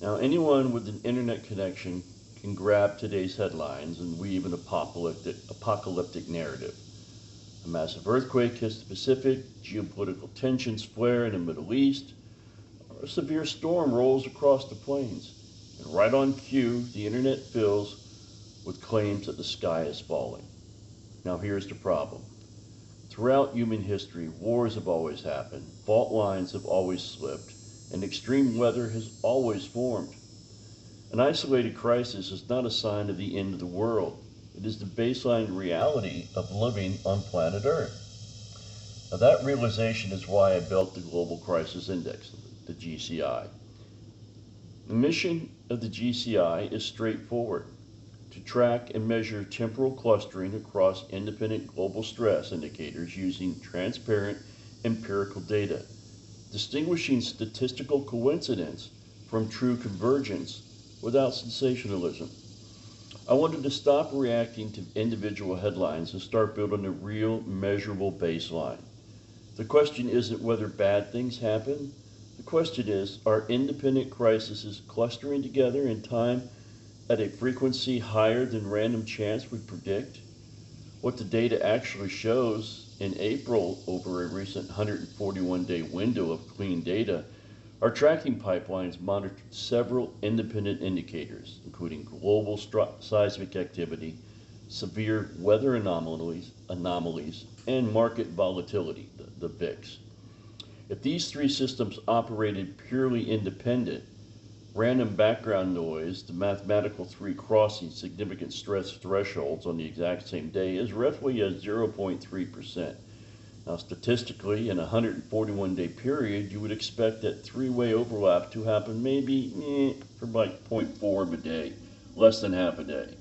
Now, anyone with an internet connection can grab today's headlines and weave an apocalyptic narrative. A massive earthquake hits the Pacific, geopolitical tensions flare in the Middle East, or a severe storm rolls across the plains. And right on cue, the internet fills with claims that the sky is falling. Now, here's the problem. Throughout human history, wars have always happened, fault lines have always slipped, and extreme weather has always formed. An isolated crisis is not a sign of the end of the world. It is the baseline reality of living on planet Earth. Now, that realization is why I built the Global Crisis Index, the GCI. The mission of the GCI is straightforward: to track and measure temporal clustering across independent global stress indicators using transparent empirical data, distinguishing statistical coincidence from true convergence without sensationalism. I wanted to stop reacting to individual headlines and start building a real, measurable baseline. The question isn't whether bad things happen. The question is, are independent crises clustering together in time at a frequency higher than random chance would predict? What the data actually shows in April, over a recent 141-day window of clean data, our tracking pipelines monitored several independent indicators, including global seismic activity, severe weather anomalies, and market volatility, the VIX. If these three systems operated purely independent, random background noise, the mathematical three crossing significant stress thresholds on the exact same day, is roughly at 0.3%. Now, statistically, in a 141-day period, you would expect that three-way overlap to happen maybe for like zero point 0.4 of a day, less than half a day.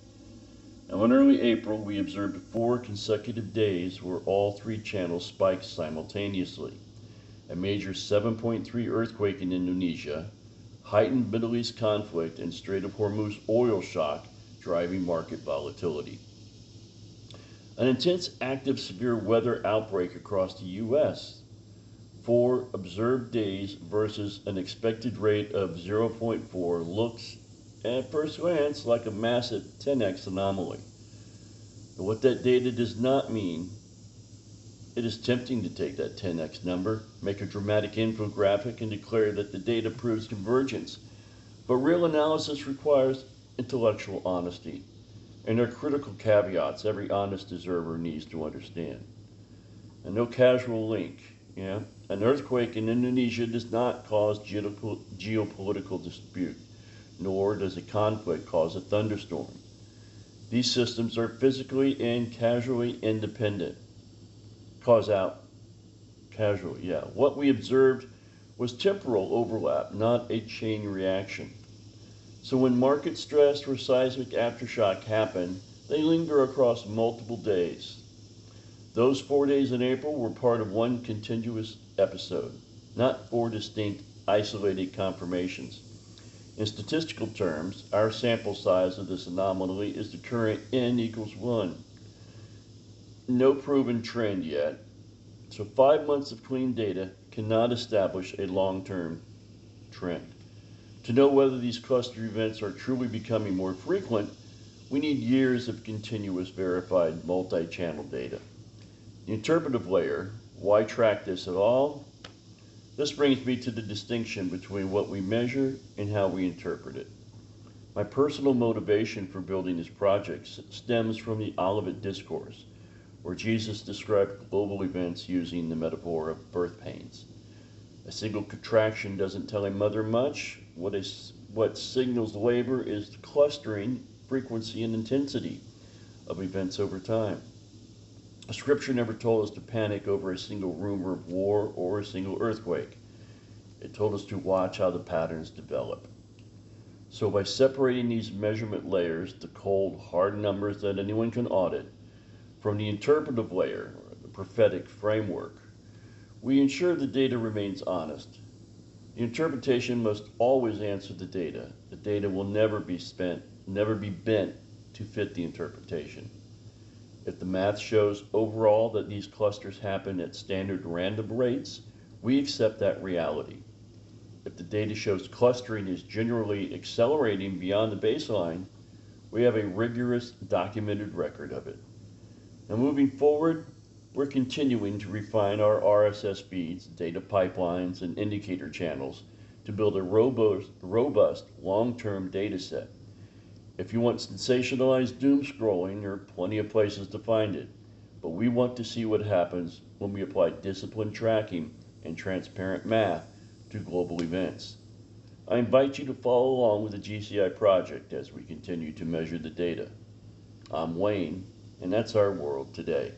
Now, in early April, we observed 4 consecutive days where all three channels spiked simultaneously. A major 7.3 earthquake in Indonesia, heightened Middle East conflict, and Strait of Hormuz oil shock driving market volatility. An intense, active, severe weather outbreak across the U.S. 4 observed days versus an expected rate of 0.4 looks, at first glance, like a massive 10x anomaly. But what that data does not mean, it is tempting to take that 10x number, make a dramatic infographic, and declare that the data proves convergence. But real analysis requires intellectual honesty. And there are critical caveats every honest observer needs to understand. And no casual link. Yeah? An earthquake in Indonesia does not cause geopolitical dispute, nor does a conflict cause a thunderstorm. These systems are physically and causally independent. Cause out casually, yeah. What we observed was temporal overlap, not a chain reaction. So when market stress or seismic aftershock happen, they linger across multiple days. Those 4 days in April were part of one continuous episode, not 4 distinct, isolated confirmations. In statistical terms, our sample size of this anomaly is the current n equals 1. No proven trend yet. So 5 months of clean data cannot establish a long-term trend. To know whether these cluster events are truly becoming more frequent, we need years of continuous verified multi-channel data. The interpretive layer, why track this at all? This brings me to the distinction between what we measure and how we interpret it. My personal motivation for building this project stems from the Olivet Discourse, where Jesus described global events using the metaphor of birth pains. A single contraction doesn't tell a mother much. What signals labor is the clustering, frequency, and intensity of events over time. Scripture never told us to panic over a single rumor of war or a single earthquake. It told us to watch how the patterns develop. So by separating these measurement layers, the cold, hard numbers that anyone can audit, from the interpretive layer, or the prophetic framework, we ensure the data remains honest. The interpretation must always answer the data. The data will never be bent to fit the interpretation. If the math shows overall that these clusters happen at standard random rates, we accept that reality. If the data shows clustering is generally accelerating beyond the baseline, we have a rigorous documented record of it. Now moving forward, we're continuing to refine our RSS feeds, data pipelines, and indicator channels to build a robust long-term data set. If you want sensationalized doom scrolling, there are plenty of places to find it, but we want to see what happens when we apply disciplined tracking and transparent math to global events. I invite you to follow along with the GCI project as we continue to measure the data. I'm Wayne, and that's our world today.